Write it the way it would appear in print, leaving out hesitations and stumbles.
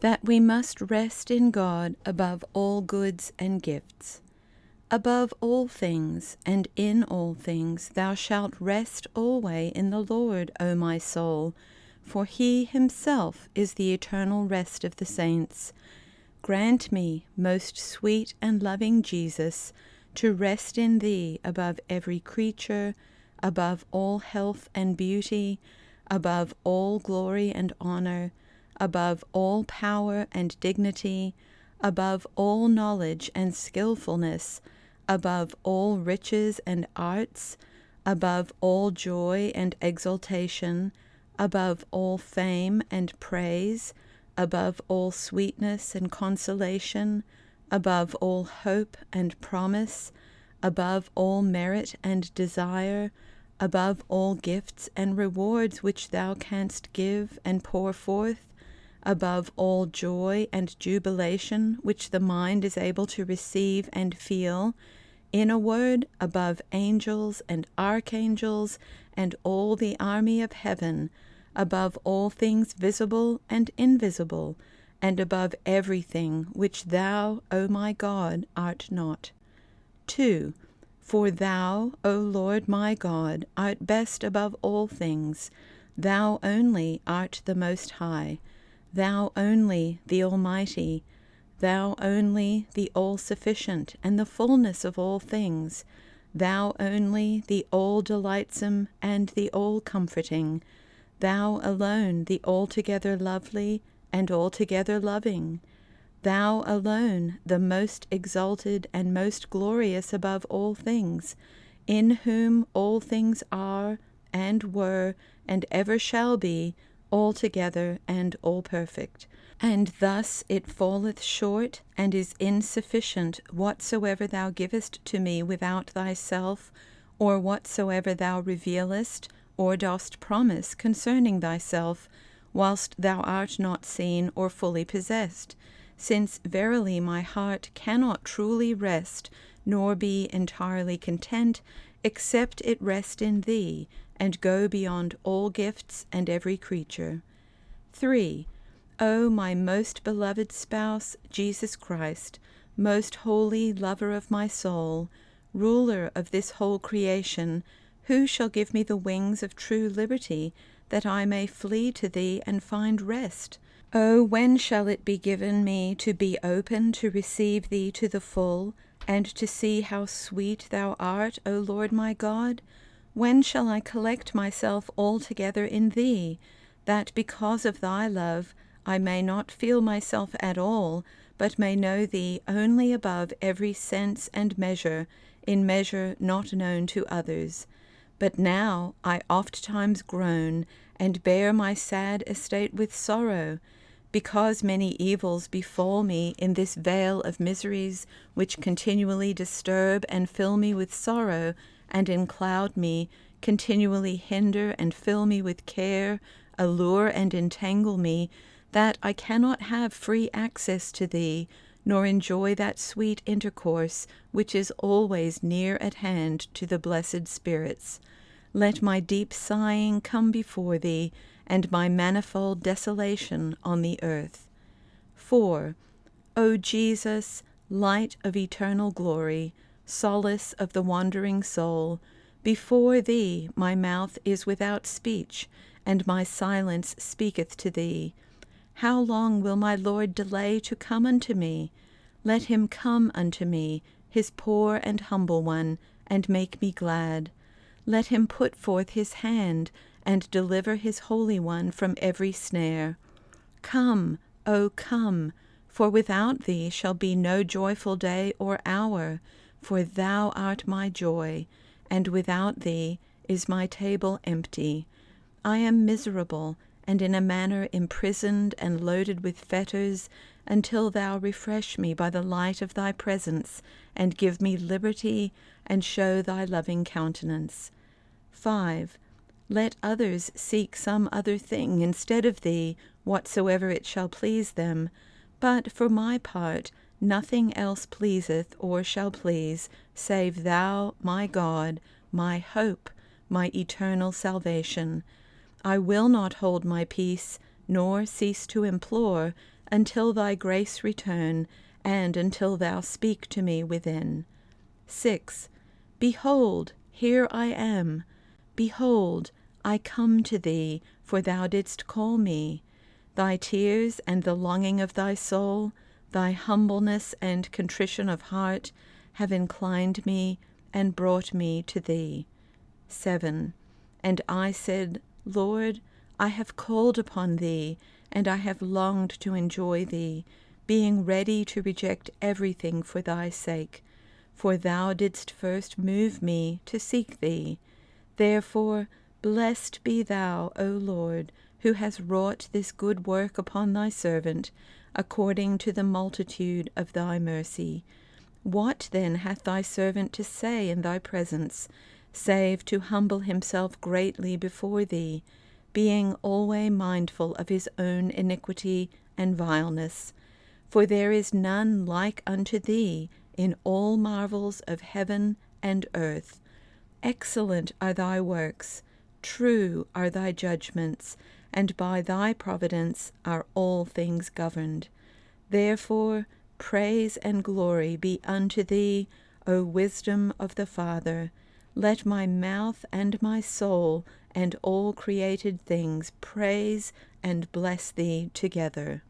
that we must rest in God above all goods and gifts. Above all things, and in all things, thou shalt rest alway in the Lord, O my soul, for he himself is the eternal rest of the saints. Grant me, most sweet and loving Jesus, to rest in thee above every creature, above all health and beauty, above all glory and honor, above all power and dignity, above all knowledge and skillfulness, above all riches and arts, above all joy and exultation, above all fame and praise, above all sweetness and consolation, above all hope and promise, above all merit and desire, above all gifts and rewards which thou canst give and pour forth, above all joy and jubilation which the mind is able to receive and feel, in a word, above angels and archangels and all the army of heaven, above all things visible and invisible, and above everything which thou, O my God, art not. 2. For thou, O Lord my God, art best above all things. Thou only art the Most High. Thou only the Almighty. Thou only the all-sufficient and the fullness of all things. Thou only the all-delightsome and the all-comforting. Thou alone the altogether lovely and altogether loving. Thou alone the most exalted and most glorious above all things, in whom all things are, and were, and ever shall be, altogether and all perfect. And thus it falleth short and is insufficient whatsoever thou givest to me without thyself, or whatsoever thou revealest, or dost promise concerning thyself, whilst thou art not seen or fully possessed, since verily my heart cannot truly rest, nor be entirely content, except it rest in thee, and go beyond all gifts and every creature. 3. O my most beloved spouse, Jesus Christ, most holy lover of my soul, ruler of this whole creation, who shall give me the wings of true liberty, that I may flee to thee and find rest? O when shall it be given me to be open to receive thee to the full, and to see how sweet thou art, O Lord my God? When shall I collect myself altogether in thee, that because of thy love I may not feel myself at all, but may know thee only above every sense and measure, in measure not known to others? But now I ofttimes groan, and bear my sad estate with sorrow, because many evils befall me in this vale of miseries, which continually disturb and fill me with sorrow, and encloud me, continually hinder and fill me with care, allure and entangle me, that I cannot have free access to thee, nor enjoy that sweet intercourse which is always near at hand to the blessed spirits. Let my deep sighing come before thee, and my manifold desolation on the earth. 4. O Jesus, light of eternal glory, solace of the wandering soul, before thee my mouth is without speech, and my silence speaketh to thee. How long will my Lord delay to come unto me? Let him come unto me, his poor and humble one, and make me glad. Let him put forth his hand, and deliver his Holy One from every snare. Come, O come, for without thee shall be no joyful day or hour, for thou art my joy, and without thee is my table empty. I am miserable, and in a manner imprisoned and loaded with fetters, until thou refresh me by the light of thy presence, and give me liberty, and show thy loving countenance. 5. Let others seek some other thing instead of thee, whatsoever it shall please them. But for my part, nothing else pleaseth or shall please, save thou, my God, my hope, my eternal salvation. I will not hold my peace, nor cease to implore, until thy grace return, and until thou speak to me within. 6. Behold, here I am. Behold, I come to thee, for thou didst call me. Thy tears and the longing of thy soul, thy humbleness and contrition of heart, have inclined me and brought me to thee. 7. And I said, Lord, I have called upon thee, and I have longed to enjoy thee, being ready to reject everything for thy sake. For thou didst first move me to seek thee. Therefore, blessed be thou, O Lord, who hast wrought this good work upon thy servant, according to the multitude of thy mercy. What then hath thy servant to say in thy presence, save to humble himself greatly before thee, being always mindful of his own iniquity and vileness? For there is none like unto thee in all marvels of heaven and earth. Excellent are thy works, true are thy judgments, and by thy providence are all things governed. Therefore praise and glory be unto thee, O wisdom of the Father. Let my mouth and my soul and all created things praise and bless thee together.